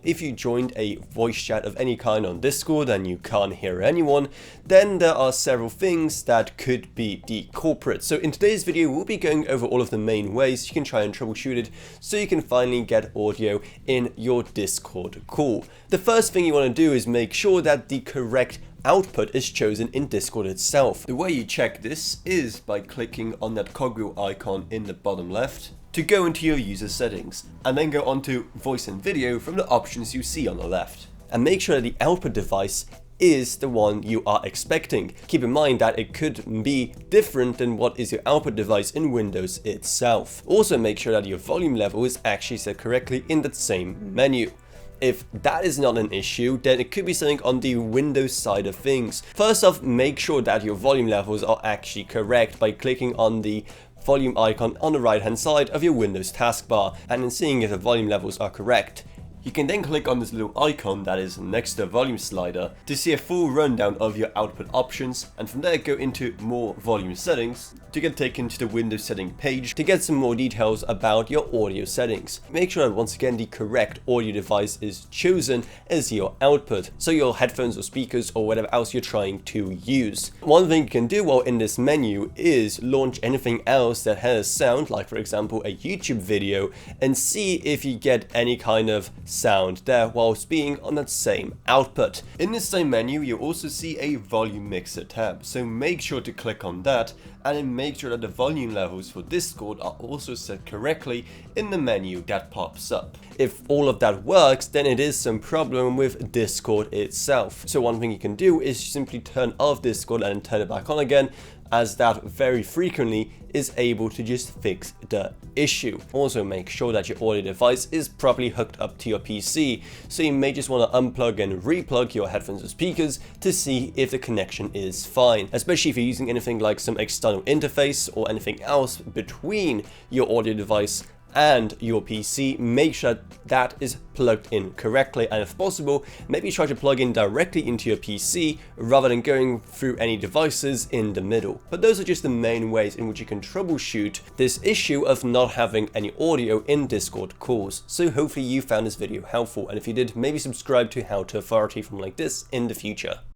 If you joined a voice chat of any kind on Discord and you can't hear anyone, then there are several things that could be the culprit. So in today's video, we'll be going over all of the main ways you can try and troubleshoot it so you can finally get audio in your Discord call. The first thing you want to do is make sure that the correct output is chosen in Discord itself. The way you check this is by clicking on that cogwheel icon in the bottom left to go into your user settings, and then go onto voice and video from the options you see on the left. And make sure that the output device is the one you are expecting. Keep in mind that it could be different than what is your output device in Windows itself. Also make sure that your volume level is actually set correctly in that same menu. If that is not an issue, then it could be something on the Windows side of things. First off, make sure that your volume levels are actually correct by clicking on the volume icon on the right hand side of your Windows taskbar, and then seeing if the volume levels are correct. You can then click on this little icon that is next to the volume slider to see a full rundown of your output options, and from there go into more volume settings to get taken to the Windows setting page to get some more details about your audio settings. Make sure that once again the correct audio device is chosen as your output, so your headphones or speakers or whatever else you're trying to use. One thing you can do while in this menu is launch anything else that has sound, like for example a YouTube video, and see if you get any kind of sound there whilst being on that same output. In this same menu you also see a volume mixer tab, so make sure to click on that and then make sure that the volume levels for Discord are also set correctly in the menu that pops up. If all of that works, then it is some problem with Discord itself. So one thing you can do is simply turn off Discord and turn it back on again, as that very frequently is able to just fix the issue. Also make sure that your audio device is properly hooked up to your PC, so you may just want to unplug and replug your headphones or speakers to see if the connection is fine, especially if you're using anything like some external interface or anything else between your audio device and your PC. Make sure that is plugged in correctly, and if possible, maybe try to plug in directly into your PC rather than going through any devices in the middle. But those are just the main ways in which you can troubleshoot this issue of not having any audio in Discord calls. So hopefully you found this video helpful, and if you did, maybe subscribe to How to Authority from like this in the future.